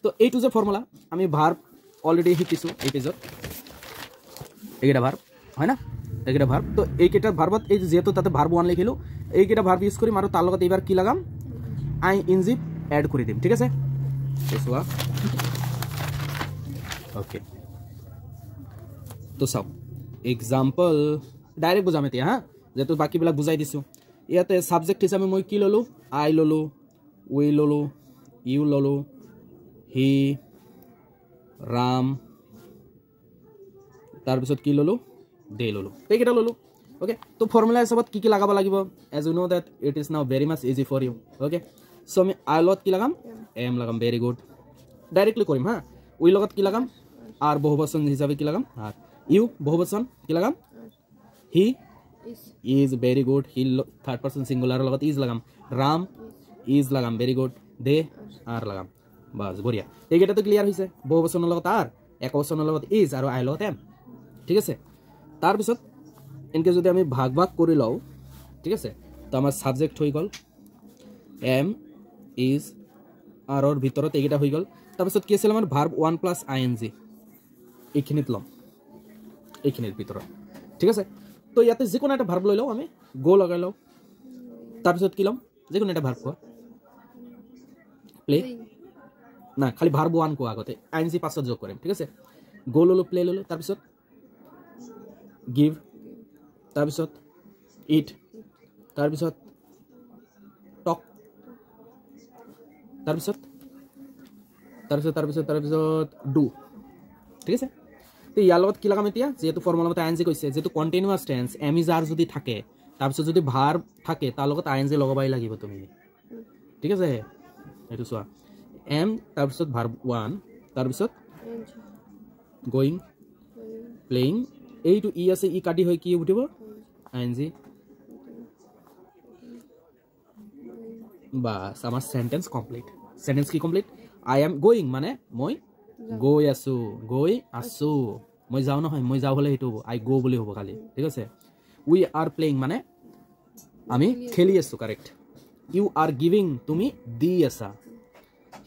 তো এইটো যে ফর্মুলা আমি ভার্ব অলরেডি শিকিছো এই পেজত এইটা ভার্ব হয় না এইটা ভার্ব তো এইকেইটা ভার্বত এই যেহেতু তাতে ভার্ব 1 লিখিলো এইকেইটা ভার্ব ইউজ কৰিম আৰু তাৰ লগত এবাৰ কি লাগাম ing এড কৰি দিম ঠিক আছে চোৱা ওকে তো চাও এক্সাম্পল ডাইরেক্ট বুঝাম এতিয়া হা যেহেতু বাকিবিলাক বুজাই দিছো ইয়াতে সাবজেক্ট হিচাপে মই কি ললো আই ললো উই ললো ইউ ললো হি রাম তাৰপিছত কি ললো দে ললো এইকেইটা ললো ওকে তো ফর্মুলা হিচাপত কি লাগাব লাগিব as you know that it is now very much easy for you okay so আমি আই লগত কি লাগাম এম লাগাম ভেরি গুড ডাইরেক্টলি কৰিম হা উই লগত কি লাগাম আর বহুবচন হিসাবে কি লাগাম আর ইউ বহুবচন কি লাগাম he is very good he third person singular লগত ইজ লাগাম রাম ইজ লাগাম ভেরি গুড দে আর লাগাম বাস বঢ়িয়া এইকেইটা তো ক্লিয়ার হইছে বহুবচনৰ লগত আৰ একবচনৰ লগত ইজ আৰু আই লগত এম ঠিক আছে তাৰপিছত এনকে যদি আমি ভাগ ভাগ কৰি লও ঠিক আছে তো আমাৰ সাবজেক্ট হৈ গল এম ইজ আৰ ওৰ ভিতৰত এইকেইটা হৈ গল তাৰপিছত কি আছিল আমাৰ ভাৰ্ব 1 প্লাস ing এইখিনিত লম এইখিনিৰ ভিতৰত ঠিক আছে তো ইয়াতে যিকোনো এটা ভাৰ্ব লৈ লও আমি গো লগাই লও তাৰপিছত কি লম যিকোনো এটা ভাৰ্ব কোৱা প্লে না খালি ভাৰ্ব 1 কোৱা আগতে ing পাছত যোগ কৰিম ঠিক আছে গো ললো প্লে ললো তাৰপিছত গিভ তাৰপিছত ইট তাৰপিছত টক তাৰপিছত ডু ঠিক আছে তো ইয়াৰ লগত কি লাগাম এতিয়া যেহেতু ফর্মুলা মতে আইএনজি কৈছে যেহেতু কন্টিনিউয়াস টেন্স এম ইজ আর যদি থাকে তাৰপিছত যদি ভাৰ্ব থাকে তাৰ লগত আইএনজি লগাবাই লাগিব তুমি ঠিক আছে এইটো চোৱা এম তাৰপিছত ভাৰ্ব 1 তাৰপিছত গোইং প্লেইং এইটো ই আছে ই কাটি হৈ কি উঠিব আইএনজি বাস আমার সেন্টেন্স কমপ্লিট সেন্টেন্স কি কমপ্লিট আই এম গোইং মানে মই গৈ আছো মই যাও নহয় মই যাও হলে হেতু আই গো বুলি হ'ব খালি ঠিক আছে উই আর প্লেইং মানে আমি খেলি আছো কারেক্ট ইউ আর গিভিং তুমি দি আছা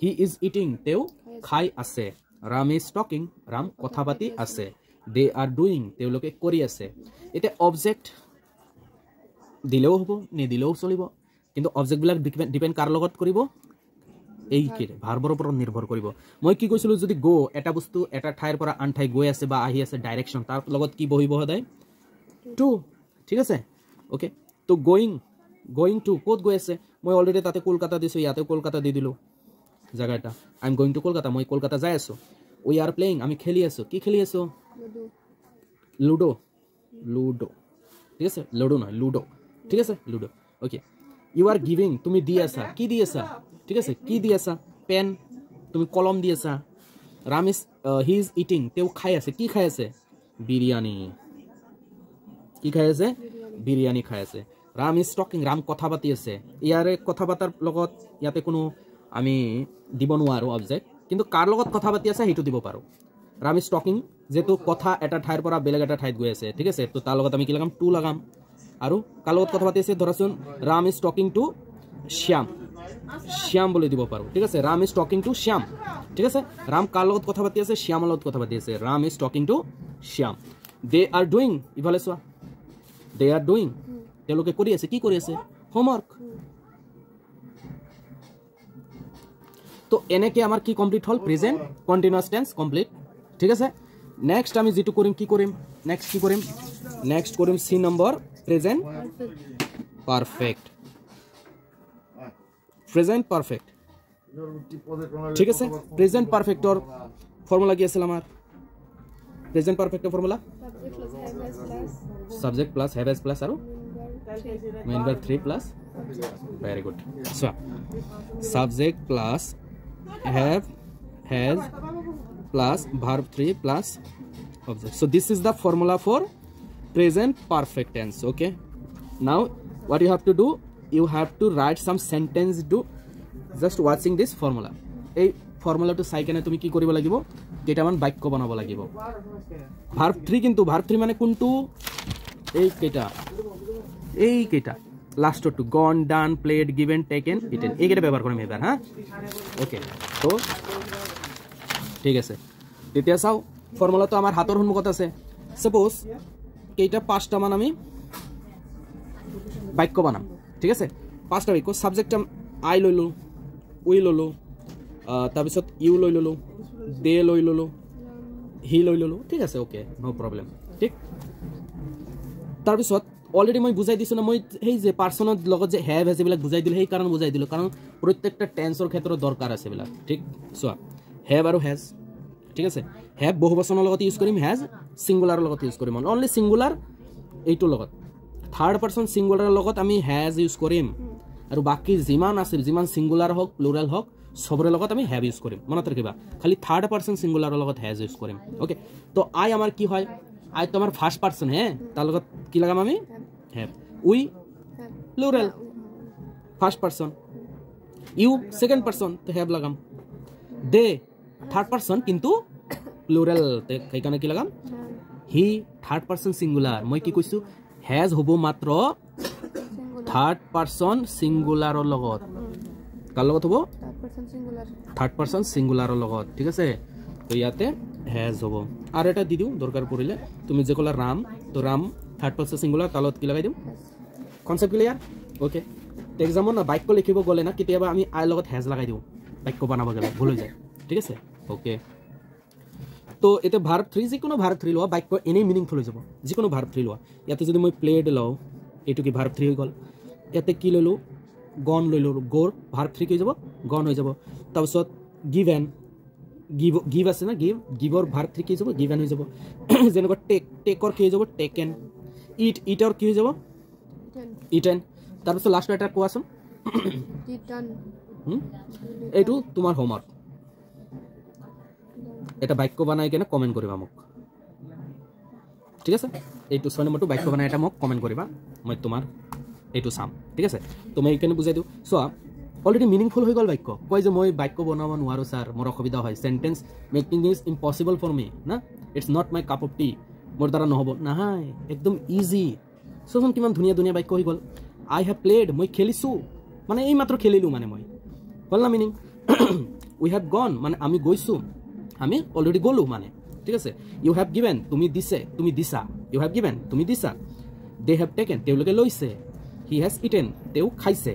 হি ইজ ইটিং তেও খাই আছে রাম ইজ টকিং রাম কথা পাতি আছে দে আর ডুইং তেওলোকে কৰি আছে এটা অবজেক্ট দিলেও হ'ব নিদিলেও চলিব কিন্তু অবজেক্ট বিলাক ডিপেন্ড কাৰ লগত কৰিব এই কি ভাৰ্বৰ ওপৰত নিৰ্ভৰ কৰিব মই কি কৈছিলো যদি গো এটা বস্তু এটা ঠাইৰ পৰা আন ঠাই গৈ আছে বা আহি আছে ডাইৰেকশন তাৰ লগত কি বহিব সদায় টু ঠিক আছে ওকে তো গোইং টু কোত গৈ আছে মই অলৰেডি তাতে কলকাতা দিছো ইয়াতে কলকাতা দি দিলো জায়গাটা I am going to Kolkata মই কলকাতা যাই আছো উই আর প্লেইং আমি খেলি আছো কি খেলি আছো লুডো ঠিক আছে লুডো নহয় লুডো ঠিক আছে ludo okay you are giving তুমি দি আছা কি দি আছা ঠিক আছে কি দি আছা পেন তুমি কলম দি আছা Ram is he is eating তেও খাই আছে কি খাই আছে বিরিয়ানি কি খাই আছে বিরিয়ানি খাই আছে রাম ইজ টকিং রাম কথা পাতি আছে ইয়াৰে কথা পাতাৰ লগত ইয়াতে কোনো আমি দিব নোৱাৰো অবজেক্ট কিন্তু কাৰ লগত কথা পাতি আছে হেতু দিব পাৰো ৰাম ইজ টকিং যেটো কথা এটা ঠাইৰ পৰা বেলেগ এটা ঠাইত গৈ আছে ঠিক আছে তো তাৰ লগত আমি কি লাগাম টু লাগাম আৰু কাৰ লগত কথা পাতি আছে ধৰাচোন Ram is talking to Shyam বলে দিব পাৰো ঠিক আছে Ram is talking to Shyam ঠিক আছে ৰাম কাৰ লগত কথা পাতি আছে শ্যামৰ লগত কথা পাতি আছে Ram is talking to Shyam they are doing ইভালে সোৱা দে আৰ ডুইং তেওঁলোকে কৰি আছে কি কৰি আছে হোমৱৰ্ক তো এনেকে আমাৰ কি কমপ্লিট হল প্ৰেজেন্ট কন্টিনিউয়াস টেন্স কমপ্লিট ঠিক আছে নেক্সট আমি যেটো কৰিম কি কৰিম নেক্সট কৰিম সি নম্বৰ প্রেজেন্ট পারফেক্ট ঠিক আছে প্রেজেন্ট পারফেক্টর ফর্মুলা কি আছিল আমার প্রেজেন্ট পারফেক্টর formula subject plus have has plus আর main verb 3 plus very good so subject plus have has plus verb 3 plus object. So this is the formula for present perfect tense. Okay, now what you have to do, you have to write some sentence to just watching this formula. এই ফর্মুলাটো চাই কেনে তুমি কি কৰিব লাগিব, কেইটামান বাক্য বনাব লাগিব। ভাৰ্ব 3 কিন্তু ভাৰ্ব 3 মানে কোনটো, এই কেইটা লাস্টৰ টু গন ডান প্লেড গিভেন টেকেন ইটেন, এইকেইটা ব্যৱহাৰ কৰিম এবাৰ। হা ওকে, তো ঠিক আছে, তেতিয়া চাও ফৰ্মুলাটো আমাৰ হাতৰ সন্মুখত আছে। সাপোজ কেইটা 5টা মান আমি বাক্য বানাম, ঠিক আছে। 5টা বাক্য, সাবজেক্ট আই লৈ ললো, উই ললো, তাৰপিছত ইউ লৈ ললো, দে লৈ ললো, হি লৈ ললো, ঠিক আছে। ওকে, নো প্ৰব্লেম, ঠিক। তাৰপিছত অলৰেডি মই বুজাই দিছোঁ না, মই সেই যে পাৰ্চনৰ লগত যে হেভ হেজ এইবিলাক বুজাই দিলোঁ, সেই কাৰণে বুজাই দিলোঁ, কাৰণ প্ৰত্যেকটা টেন্সৰ ক্ষেত্ৰত দৰকাৰ আছে এইবিলাক, ঠিক। চোৱা, হেভ আৰু হেজ, ঠিক আছে। হেভ বহুবচনৰ লগত ইউজ কৰিম, হেজ ছিংগুলাৰৰ লগত ইউজ কৰিম, অনলি ছিংগুলাৰ এইটোৰ লগত। থাৰ্ড পাৰ্চন ছিংগুলাৰৰ লগত আমি হেজ ইউজ কৰিম, আৰু বাকী যিমান আছে, যিমান ছিংগুলাৰ হওক প্লুৰেল হওক, সবৰে লগত আমি হেভ ইউজ কৰিম। মনত ৰাখিবা, খালি থাৰ্ড পাৰ্চন ছিংগুলাৰৰ লগত হেজ ইউজ কৰিম। ওকে, তো আই আমাৰ কি হয়, আই তো আমাৰ ফাৰ্ষ্ট পাৰ্চন, হে, তাৰ লগত কি লাগাম আমি, have. We plural first person, you second person, তো হেভ লাগাম। দে থাৰ্ড পাৰ্চন কিন্তু প্লুৰেল, সেইকাৰণে কি লাগাম, হি থাৰ্ড পাৰ্চন ছিংগুলাৰ। মই কি কৈছোঁ, হেজ হ'ব মাত্ৰ থাৰ্ড পাৰ্চন ছিংগুলাৰৰ লগত। কাৰ লগত হ'ব, থাৰ্ড পাৰ্চন ছিংগুলাৰৰ লগত, ঠিক আছে। তো ইয়াতে হেজ হ'ব। আৰু এটা দি দিওঁ দৰকাৰ পৰিলে, তুমি যে ক'লা ৰাম, তো ৰাম থাৰ্ড পাৰ্চন ছিংগুলাৰ, তাৰ লগত কি লগাই দিম, কনচেপ্ট ক্লিয়াৰ। ওকে, এক্সামত না বাক্য লিখিব গ'লে না কেতিয়াবা আমি আইৰ লগত হেজ লগাই দিওঁ, বাক্য বনাব গ'লে ভুল হৈ যায়, ঠিক আছে। ওকে, তো এতিয়া ভাৰ্ব 3, যিকোনো ভাৰ্ব 3 লোৱা, বাক্য এনেই মিনিংফুল হৈ যাব। যিকোনো ভাৰ্ব 3 লোৱা, ইয়াতে যদি মই প্লেড লওঁ, এইটো কি ভাৰ্ব 3 হৈ গ'ল। ইয়াতে কি ললোঁ, গন লৈ ললোঁ, গ'ৰ ভাৰ্ব 3 কি হৈ যাব, গন হৈ যাব। তাৰপিছত গিভেন, গিভ আছে না, গিভৰ ভাৰ্ব 3 কি হৈ যাব, গিভেন হৈ যাব। যেনেকুৱা টেকৰ কি হৈ যাব, টেকেন। ইটৰ কি হৈ যাব, ইটেন। তাৰপিছত লাষ্টৰ এটা কোৱাচোন, এইটো তোমাৰ হোমৱৰ্ক, এটা বাক্য বনাই কেনে কমেণ্ট কৰিবা মোক, ঠিক আছে। এইটো 6 নম্বৰটো বাক্য বনাই এটা মোক কমেণ্ট কৰিবা, মই তোমাৰ এইটো চাম, ঠিক আছে। তো মই এইকাৰণে বুজাই দিওঁ। চোৱা, অলৰেডি মিনিংফুল হৈ গ'ল বাক্য। কয় যে মই বাক্য বনাব নোৱাৰোঁ ছাৰ, মোৰ অসুবিধা হয়, sentence making is impossible for me না, it's not my cup of tea, মোৰ দ্বাৰা নহ'ব। নহয়, একদম ইজি। চোৱাচোন কিমান ধুনীয়া ধুনীয়া বাক্য হৈ গ'ল। আই হেভ প্লেড, মই খেলিছোঁ, মানে এই মাত্ৰ খেলিলোঁ, মানে মই হ'ল না মিনিং। উই হেভ গন, মানে আমি গৈছোঁ, আমি অলৰেডি গ'লোঁ মানে, ঠিক আছে। ইউ হেভ গিভেন, তুমি দিছে, তুমি দিছা, ইউ হেভ গিভেন, তুমি দিছা। দে হেভ টেকেন, তেওঁলোকে লৈছে। হি হেজ ইটেন, তেওঁ খাইছে।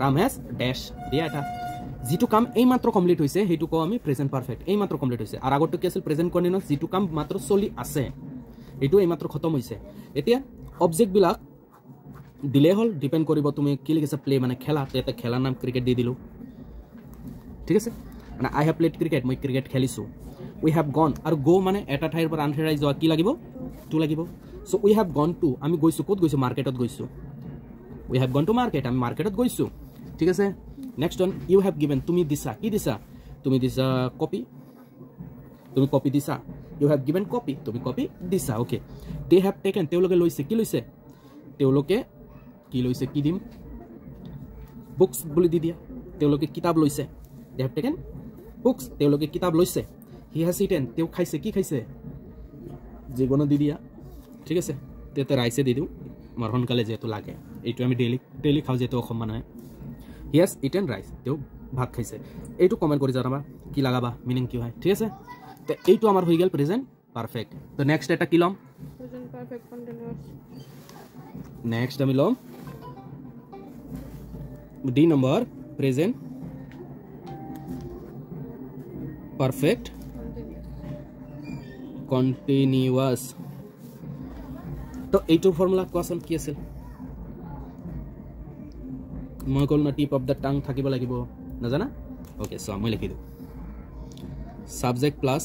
ৰাম হেজ ডেছ, দিয়া এটা যিটো কাম এই মাত্ৰ কমপ্লিট হৈছে, সেইটো কওঁ আমি প্ৰেজেণ্ট পাৰফেক্ট, এই মাত্ৰ কমপ্লিট হৈছে। আৰু আগতে কি আছিল, প্ৰেজেণ্ট কণ্টিনিউয়াছ, যিটো কাম মাত্ৰ চলি আছে, এইটো এই মাত্ৰ খতম হৈছে। এতিয়া অবজেক্টবিলাক দিলে হ'ল, ডিপেণ্ড কৰিব তুমি কি লিখিছা, প্লে মানে খেলা, ইয়াতে খেলাৰ নাম ক্ৰিকেট দি দিলোঁ, ঠিক আছে। মানে আই হেভ প্লেড ক্ৰিকেট, মই ক্ৰিকেট খেলিছোঁ। উই হেভ গন, আৰু গ' মানে এটা ঠাইৰ পৰা আন ঠাইলৈ যোৱা, কি লাগিব, টু লাগিব। চ' উই হেভ গন টু, আমি গৈছোঁ, ক'ত গৈছোঁ, মাৰ্কেটত গৈছোঁ। We have gone to market, আমি মাৰ্কেটত গৈছোঁ, ঠিক আছে। Next one, you have given, তুমি দিছা, কি দিছা, তুমি দিছা কপি, তুমি কপি দিছা। ইউ হেভ গিভেন কপি, তুমি কপি দিছা। ওকে, দে হেভ টেকেন, তেওঁলোকে লৈছে, কি লৈছে, তেওঁলোকে কি লৈছে, কি দিম, বুকছ বুলি দি দিয়া, তেওঁলোকে কিতাপ লৈছে। দে হেভ টেকেন বুকছ, তেওঁলোকে কিতাপ লৈছে। হি হেজ ইটেন, তেওঁ খাইছে, কি খাইছে, যিকোনো দি দিয়া, ঠিক আছে। তেতিয়া ৰাইছে দি দিওঁ, আমাৰ সোনকালে যিহেতু লাগে, এইটো আমি ডেইলি খাওঁ যিহেতু অসম মানুহে। হি হেজ ইটেন ৰাইচ, তেওঁ ভাত খাইছে। এইটো কমেণ্ট কৰি জনাবা কি লাগাবা, মিনিং কি হয়, ঠিক আছে। তো এইটো আমাৰ হৈ গ'ল প্ৰেজেণ্ট পাৰফেক্ট। তো নেক্সট এটা কি ল'ম, নেক্সট আমি ল'ম D number, present perfect continuous. তো এইটোৰ ফৰ্মুলা কোৱাচোন কি আছিল, মই ক'লো না টিপ অফ দ্য টাং থাকিব লাগিব, নাজানা। ওকে, চ' মই লিখি দিওঁ, সাবজেক্ট প্লাছ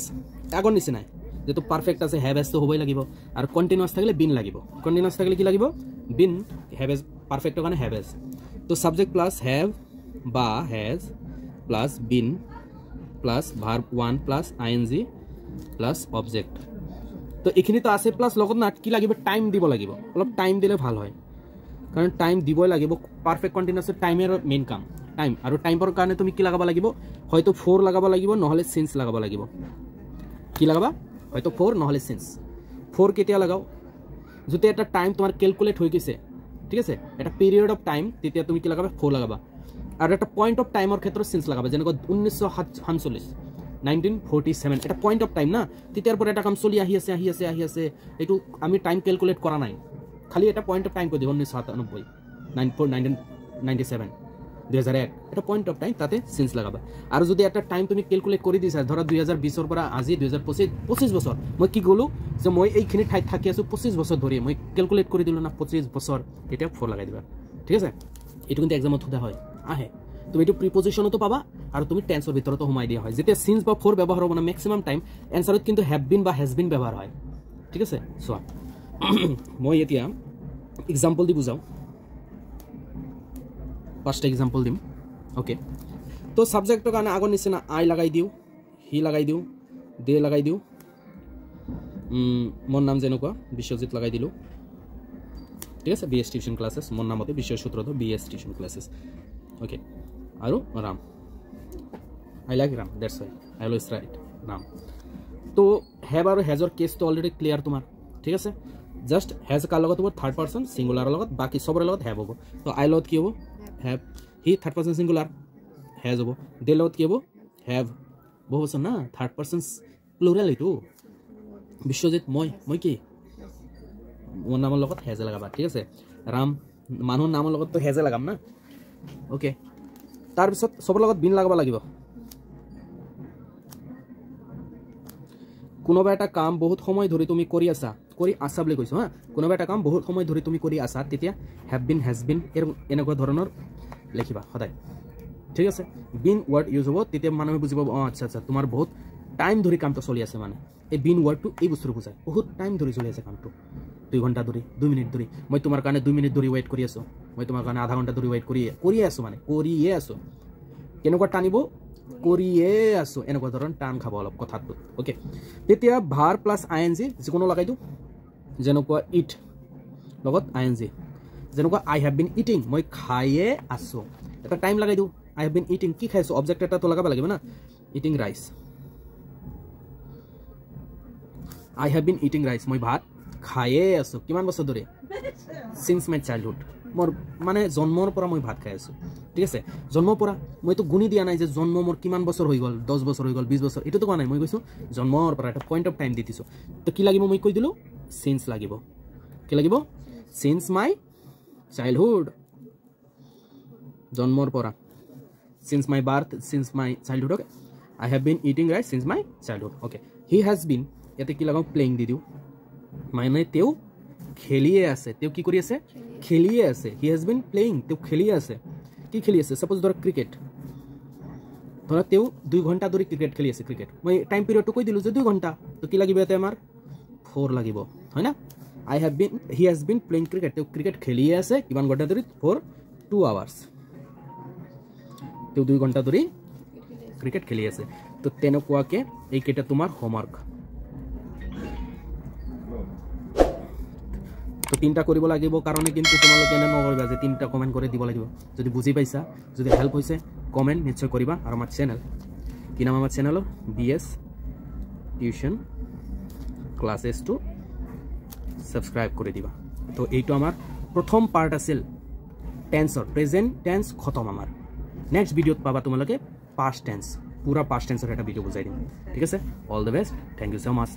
আগৰ নিচিনাই, যেহেতু পাৰফেক্ট আছে হেভ এজটো হ'বই লাগিব, আৰু কন্টিনিউয়াস থাকিলে বিন লাগিব। কন্টিনিউয়াস থাকিলে কি লাগিব, বিন। হেভ এজ পাৰফেক্টৰ কাৰণে হেভ এজ। তো সাবজেক্ট প্লাছ হেভ বা has plus been plus verb 1 plus ING plus object. তো তো এইখিনিতো আছে প্লাছ লগত না কি লাগিব টাইম দিব লাগিব অলপ টাইম দিলে ভাল হয় কাৰণ টাইম দিবই লাগিব পাৰফেক্ট কন্টিনিউয়াস টাইমেৰ মেইন কাম টাইম আৰু টাইমৰ কাৰণে তুমি কি লাগাব লাগিব হয়তো 4 লাগাব লাগিব নহলে সিন্স লাগাব লাগিব কি লাগাবা হয়তো 4 নহলে সিন্স 4 কেতিয়া লাগাও যদি এটা টাইম তোমার ক্যালকুলেট হৈ গৈছে ঠিক আছে এটা পিরিয়ড অফ টাইম তেতিয়া তুমি কি লাগাবা 4 লাগাবা আর একটা পয়েন্ট অফ টাইমৰ ক্ষেত্ৰত সিন্স লাগাবা যেনেকৈ 1947 1947 এটা পয়েন্ট অফ টাইম না তেতিয়াৰ পৰা এটা কাম চলি আহি আছে এটো আমি টাইম ক্যালকুলেট কৰা নাই খালি এটা পয়েন্ট অফ টাইম কৈ দিও 1997 1997 2001 এটা পয়েন্ট অফ টাইম তাতে সিন্স লাগাবা আর যদি একটা টাইম তুমি ক্যালকুলেট কৰি দিছা ধৰা 2020 ৰ পৰা আজি 2025 বছৰ মই কি গলো যে মই এইখিনি ঠাইত থাকি আছো 25 বছৰ ধৰি মই ক্যালকুলেট কৰি দিলো না 25 বছৰ এটা 4 লাগাই দিবা ঠিক আছে এটো কিন্তু এক্সামত সোধা হয় আহে তুমি এটো প্রিপজিশনতো পাবা আর তুমি টেন্সৰ ভিতৰতো সোমাই দিয়া হয় যেতিয়া সিন্স বা 4 ব্যৱহাৰ হ'ব না ম্যাক্সিমাম টাইম এনসাৰত কিন্তু হ্যাভ বিন বা হ্যাজ বিন ব্যৱহাৰ হয় ঠিক আছে সোয়া মই এতিয়া এক্সাম্পল দি বুজাও পাঁচটা এক্সাম্পল দিম ওকে তো সাবজেক্টৰ কাৰণে আগৰ নিচিনা আই লগাই দিও হি লগাই দিও দে লগাই দিও মোৰ নাম যেনেকুৱা বিশ্বজিৎ লগাই দিলো ঠিক আছে বিএস টিউশন ক্লাसेस মোৰ নামতে বিশ্বসূত্ৰটো বিএস টিউশন ক্লাसेस ওকে আৰু Ram I like Ram that's why I always write নাম তো হ্যাভ আৰু হেজৰ কেছটো অলৰেডি ক্লিয়াৰ তোমাৰ ঠিক আছে জাস্ট হেজ কাৰ লগত হ'ব থাৰ্ড পাৰসন সিঙ্গুলাৰৰ লগত বাকি সবৰে লগত হ্যাভ হ'ব তো আই লগত কি হ'ব have he third person singular has হ'ব দে লগত কি হ'ব হ্যাভ বহু আছে না থার্ড পারসন প্লুরাল এটো বিশ্বজিৎ মই কি মোৰ নামৰ লগত হেজ লাগাবা ঠিক আছে ৰাম মানুহৰ নামৰ লগত তো হেজ লাগাম না ওকে তাৰ পিছত সবৰ লগত বিন লাগাব লাগিব কোনোবা এটা কাম বহুত সময় ধৰি তুমি কৰি আছা বুলি কৈছো হা কোনোবা এটা কাম বহুত সময় ধৰি তুমি কৰি আছা তেতিয়া হ্যাভ বিন হ্যাজ বিন এৰ এনেকুৱা ধৰণৰ লিখিবা সদায় ঠিক আছে বিন ওয়াৰ্ড ইউজ হ'ব তেতিয়া মানুহে বুজিব আচ্ছা তোমাৰ বহুত টাইম ধৰি কামটো চলি আছে মানে এই বিন ওয়াৰ্ডটো এই বস্তুটো বুজায় বহুত টাইম ধৰি চলি আছে কামটো 2 ঘণ্টা ধৰি 2 মিনিট ধৰি মই তোমাৰ কাৰণে 2 মিনিট ধৰি ওয়েট কৰি আছো মই তোমাৰ কাৰণে আধা ঘণ্টা ধৰি ওয়েট কৰি আছো মানে কৰিয়ে আছো কেনেকুৱা টানিব কৰিয়ে আছো এনেকুৱা ধৰণ টান খাব অলপ কথাটো ওকে তেতিয়া ভাৰ প্লাস আইএনজি যিকোনো লগাই দিও যেনেকুৱা ইট লগত আইএনজি যেনেকুৱা আই হ্যাভ বিন ইটিং মই খাইয়ে আছো এটা টাইম লাগাই দিও আই হ্যাভ বিন ইটিং কি খাইছো অবজেক্ট এটা তো লাগাব লাগিব না eating rice I have been eating rice মই ভাত খাইয়ে আছো কিমান বছৰ ধৰি সিন্স মাই চাইল্ডহুড মোৰ মানে জন্মৰ পৰা মই ভাত খাই আছো ঠিক আছে জন্মৰ পৰা মই তো গুণি দিয়া নাই যে জন্ম মোৰ কিমান বছৰ হৈ গল 10 বছৰ হৈ গল 20 বছৰ এটো তো কোৱা নাই মই কৈছো জন্মৰ পৰা এটা পয়েন্ট অফ টাইম দিতিছো তো কি লাগিব মই কৈ দিলো সিন্স লাগিব কি লাগিব সিন্স মাই চাইল্ডহুড জন্মৰ পৰা since my birth since my childhood okay I have been eating rice since my childhood okay he has been ইয়াতে কি লাগাও প্লেইং দি দিও মানে তেও খেলিয়ে আছে তেও কি কৰি আছে খেলিয়ে আছে he has been playing তেও খেলিয়ে আছে কি খেলি আছে সাপোজ ধৰ ক্ৰিকেট ধৰা তেও 2 ঘণ্টা ধৰি ক্ৰিকেট খেলি আছে ক্ৰিকেট মই টাইম পিৰিয়ডটো কৈ দিলো যে 2 ঘণ্টা তো কি লাগিব এতে আমাৰ 4 লাগিব হয় না he has been playing cricket তেও ক্রিকেট খেলিয়ে আছে কিমান ঘণ্টা ধৰি for 2 hours তো 2 ঘণ্টা ধৰি ক্ৰিকেট খেলি আছে তো তেনেকুৱাকে এই কেটা তোমাৰ হোমৱৰ্ক তো তিনটা কৰিব লাগিব কাৰণে কিন্তু তোমালোকে এনে নকৰিবা যে তিনটা কমেন্ট কৰি দিব লাগিব যদি বুজি পাইছা যদি হেল্প হৈছে কমেন্ট নিশ্চয় কৰিবা আৰু আমাৰ চ্যানেল কি নাম আমাৰ চ্যানেলৰ BS tuition classes to subscribe কৰি দিবা তো এইটো আমাৰ প্ৰথম পাৰ্ট আছিল টেন্সৰ প্ৰেজেন্ট টেন্স খতম আমাৰ নেক্সট ভিডিওত পাবা তোমালোকে পাস্ট টেন্স পুৰা পাস্ট টেন্সৰ এটা ভিডিও বুজাই দিম ঠিক আছে all the best thank you so mass